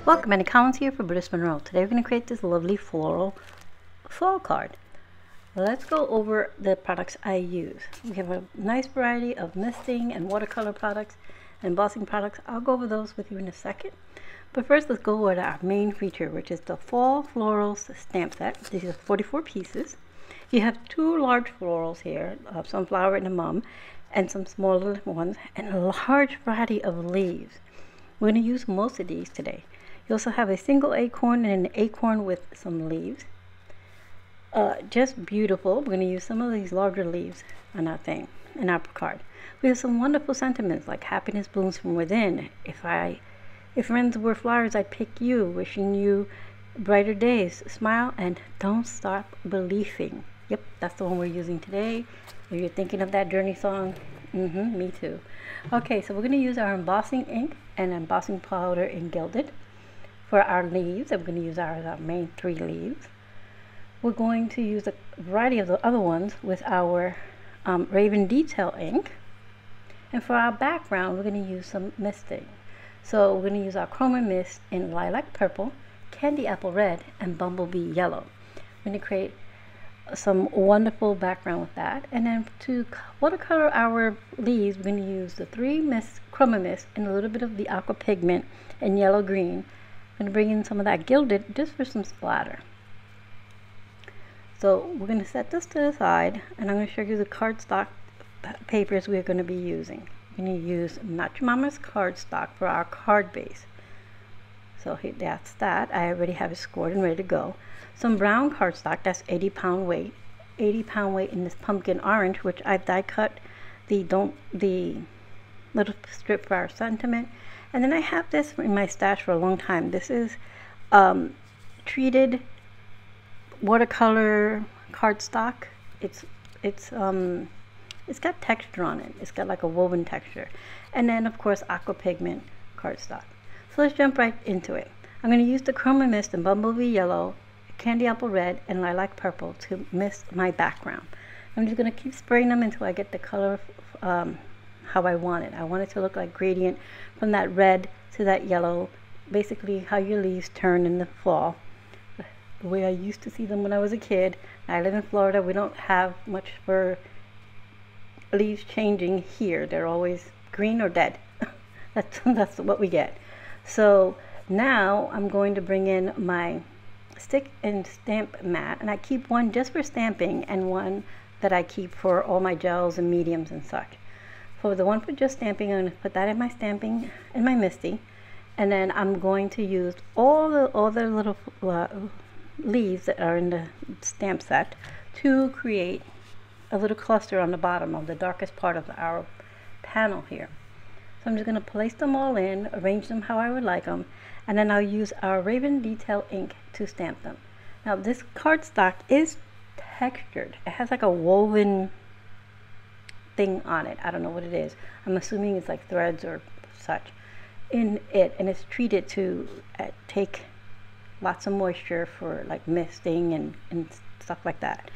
Welcome, Annie Collins here for Brutus Monroe. Today we're going to create this lovely floral fall card. Let's go over the products I use. We have a nice variety of misting and watercolor products and embossing products. I'll go over those with you in a second. But first, let's go over our main feature, which is the Fall Florals stamp set. These are 44 pieces. You have two large florals here, sunflower and a mum, and some smaller ones, and a large variety of leaves. We're going to use most of these today. You also have a single acorn and an acorn with some leaves. Just beautiful. We're going to use some of these larger leaves on our thing, in our card. We have some wonderful sentiments like happiness blooms from within. If friends were flowers, I'd pick you, wishing you brighter days. Smile and don't stop believing. Yep, that's the one we're using today. If you're thinking of that Journey song, me too. Okay, so we're going to use our embossing ink and embossing powder in Gilded for our leaves. I'm going to use our main 3 leaves. We're going to use a variety of the other ones with our Raven Detail ink. And for our background, we're going to use some misting. So we're going to use our Chroma mist in Lilac Purple, Candy Apple Red, and Bumblebee Yellow. We're going to create some wonderful background with that. And then to watercolor our leaves, we're going to use the 3 Chroma mist and a little bit of the Aqua Pigment and yellow green. I'm going to bring in some of that Gilded just for some splatter. So we're going to set this to the side, and I'm going to show you the cardstock papers we're going to be using. We're going to use Match Mama's cardstock for our card base. So that's that. I already have it scored and ready to go. Some brown cardstock, that's 80 pound weight. 80 pound weight in this pumpkin orange, which I've die cut the little strip for our sentiment. And then I have this in my stash for a long time. This is treated watercolor cardstock. It's got texture on it. It's got like a woven texture. And then of course Aqua Pigment cardstock. So let's jump right into it. I'm going to use the Chroma mist in Bumblebee Yellow, Candy Apple Red, and Lilac Purple to mist my background. I'm just going to keep spraying them until I get the color how I want it. I want it to look like gradient from that red to that yellow, basically how your leaves turn in the fall. The way I used to see them when I was a kid. I live in Florida. We don't have much for leaves changing here. They're always green or dead. That's what we get. So now I'm going to bring in my stick and stamp mat, and I keep one just for stamping and one that I keep for all my gels and mediums and such. For the one for just stamping, I'm going to put that in my stamping and my misty, and then I'm going to use all the little leaves that are in the stamp set to create a little cluster on the bottom of the darkest part of our panel here. So I'm just going to place them all in, arrange them how I would like them, and then I'll use our Raven Detail ink to stamp them. Now this cardstock is textured. It has like a woven thing on it. I don't know what it is. I'm assuming it's like threads or such in it, and it's treated to take lots of moisture for like misting and stuff like that.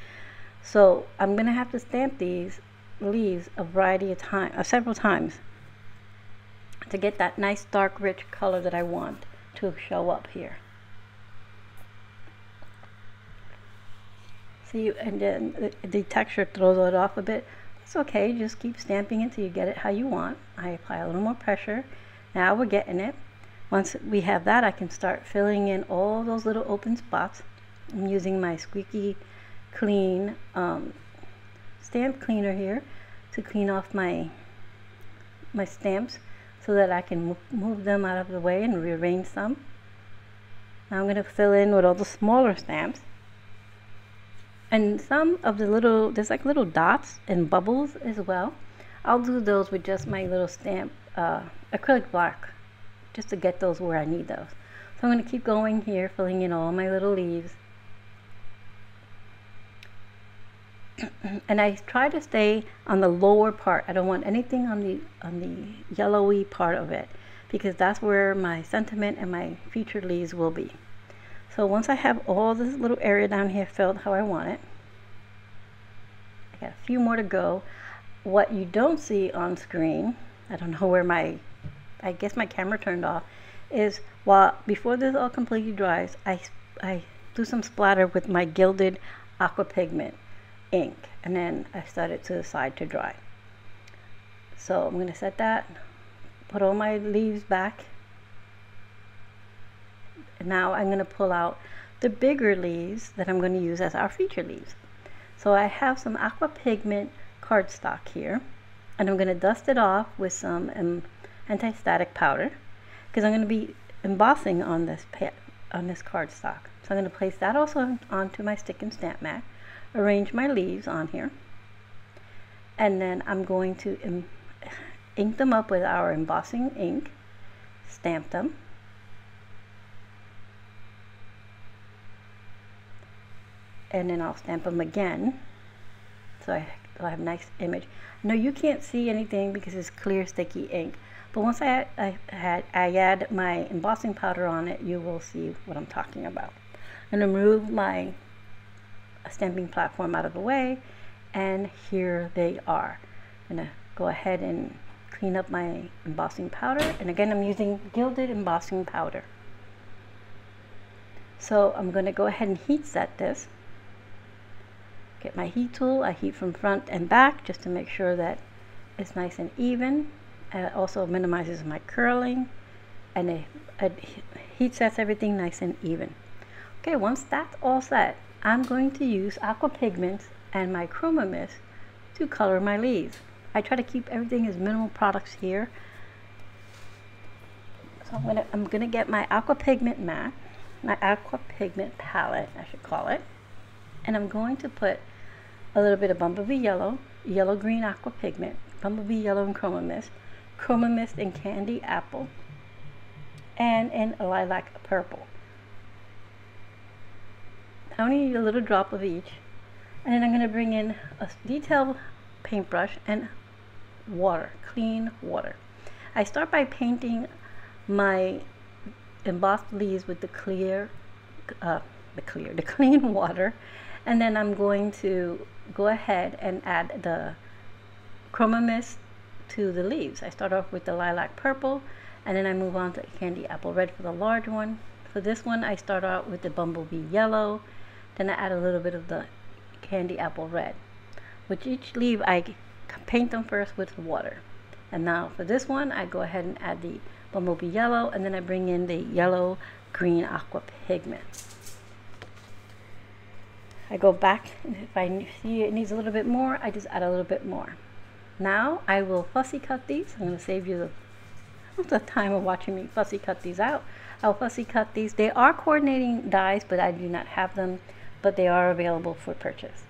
So I'm gonna have to stamp these leaves a variety of times, several times, to get that nice dark rich color that I want to show up here. See, and then the texture throws it off a bit. It's okay, just keep stamping it till you get it how you want. I apply a little more pressure. Now we're getting it. Once we have that, I can start filling in all those little open spots. I'm using my squeaky clean stamp cleaner here to clean off my stamps so that I can move them out of the way and rearrange some. Now I'm going to fill in with all the smaller stamps. And some of the little, there's like little dots and bubbles as well. I'll do those with just my little stamp acrylic block, just to get those where I need those. So I'm going to keep going here, filling in all my little leaves. And I try to stay on the lower part. I don't want anything on the yellowy part of it, because that's where my sentiment and my featured leaves will be. So once I have all this little area down here filled how I want it, I got a few more to go. What you don't see on screen, I don't know where my I guess my camera turned off, is while before this all completely dries, I do some splatter with my Gilded Aqua Pigment ink, and then I set it to the side to dry. So I'm going to set that, put all my leaves back. And now I'm going to pull out the bigger leaves that I'm going to use as our feature leaves. So I have some Aqua Pigment cardstock here, and I'm going to dust it off with some anti-static powder, because I'm going to be embossing on this cardstock. So I'm going to place that also onto my stick and stamp mat, arrange my leaves on here, and then I'm going to ink them up with our embossing ink, stamp them, and then I'll stamp them again, so I have a nice image. No, you can't see anything because it's clear sticky ink, but once I add my embossing powder on it, you will see what I'm talking about. I'm going to move my stamping platform out of the way, and here they are. I'm going to go ahead and clean up my embossing powder, and again I'm using Gilded embossing powder. So I'm going to go ahead and heat set this. Get my heat tool, I heat from front and back just to make sure that it's nice and even. It also minimizes my curling, and it heat sets everything nice and even. Okay, once that's all set, I'm going to use Aqua Pigments and my Chroma Mist to color my leaves. I try to keep everything as minimal products here. So I'm gonna get my Aqua Pigment mat, my Aqua Pigment palette, I should call it, and I'm going to put a little bit of Bumblebee yellow, yellow green Aqua Pigment, Bumblebee yellow and Chroma Mist in Candy Apple, and in Lilac purple. I only need a little drop of each, and then I'm going to bring in a detail paintbrush and water, clean water. I start by painting my embossed leaves with the clean water, and then I'm going to go ahead and add the Chroma Mist to the leaves. I start off with the Lilac purple, and then I move on to Candy Apple red for the large one. For this one, I start out with the Bumblebee yellow, then I add a little bit of the Candy Apple red. With each leaf, I paint them first with water. And now for this one, I go ahead and add the Bumblebee yellow, and then I bring in the yellow green Aqua Pigment. I go back, and if I see it needs a little bit more, I just add a little bit more. Now I will fussy cut these. I'm going to save you the time of watching me fussy cut these out. I'll fussy cut these. They are coordinating dies, but I do not have them, but they are available for purchase.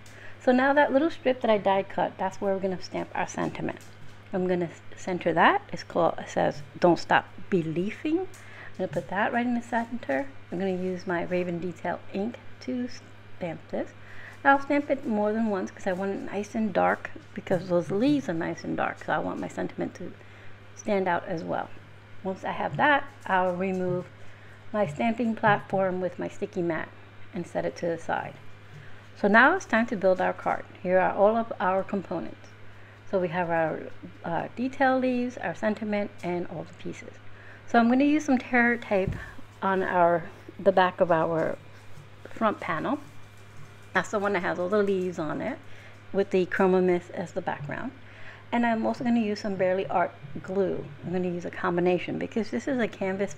So now that little strip that I die cut, that's where we're going to stamp our sentiment. I'm going to center that. It says "Don't Stop Believing." I'm going to put that right in the center. I'm going to use my Raven Detail ink to stamp this. I'll stamp it more than once because I want it nice and dark, because those leaves are nice and dark, so I want my sentiment to stand out as well. Once I have that, I'll remove my stamping platform with my sticky mat and set it to the side. So now it's time to build our card. Here are all of our components. So we have our detail leaves, our sentiment, and all the pieces. So I'm going to use some tear tape on the back of our front panel. That's the one that has all the leaves on it, with the Chroma Mist as the background. And I'm also going to use some Barely Art glue. I'm going to use a combination because this is a canvas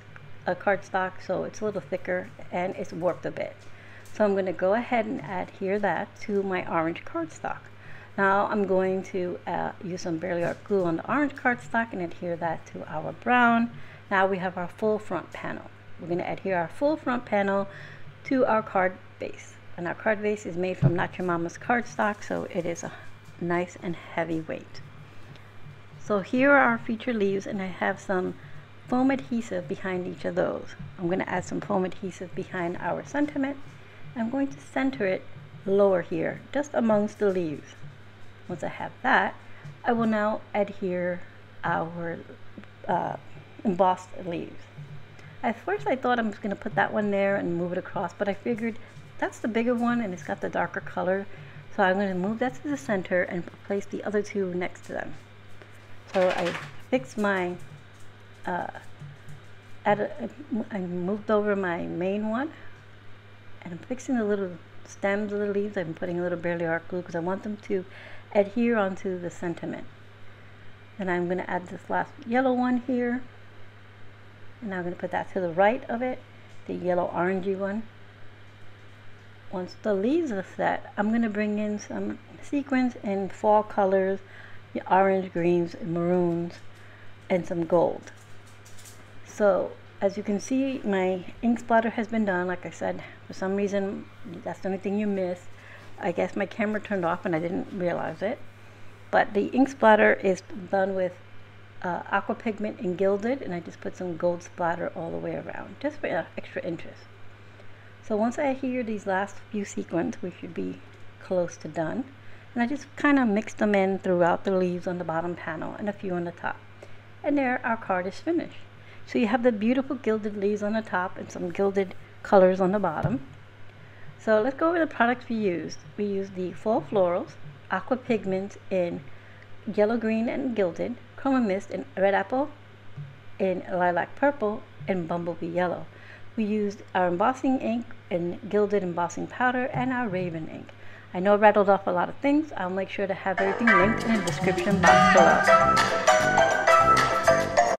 cardstock, so it's a little thicker and it's warped a bit. So I'm going to go ahead and adhere that to my orange cardstock. Now I'm going to use some Barely Art glue on the orange cardstock and adhere that to our brown. Now we have our full front panel. We're going to adhere our full front panel to our card base. And our card base is made from Not Your Mama's cardstock, so it is a nice and heavy weight. So here are our feature leaves, and I have some foam adhesive behind each of those. I'm going to add some foam adhesive behind our sentiment. I'm going to center it lower here, just amongst the leaves. Once I have that, I will now adhere our embossed leaves. At first I thought I was going to put that one there and move it across, but I figured that's the bigger one and it's got the darker color. So I'm going to move that to the center and place the other two next to them. So I fix my I moved over my main one, and I'm fixing the little stems of the leaves. I'm putting a little barely art glue because I want them to adhere onto the sentiment. And I'm going to add this last yellow one here, and I'm going to put that to the right of it, the yellow orangey one. Once the leaves are set, I'm going to bring in some sequins in fall colors, the orange, greens, and maroons, and some gold. So as you can see, my ink splatter has been done. Like I said, for some reason, that's the only thing you missed. I guess my camera turned off and I didn't realize it. But the ink splatter is done with Aqua Pigment and Gilded, and I just put some gold splatter all the way around, just for extra interest. So once I adhere these last few sequins, we should be close to done. And I just kind of mix them in throughout the leaves on the bottom panel and a few on the top. And there, our card is finished. So you have the beautiful gilded leaves on the top and some gilded colors on the bottom. So let's go over the products we used. We used the Fall Florals, Aqua Pigment in Yellow Green and Gilded, Chroma Mist in Red Apple, in Lilac Purple, and Bumblebee Yellow. We used our embossing ink in Gilded Embossing Powder and our Raven ink. I know I rattled off a lot of things. I'll make sure to have everything linked in the description box below.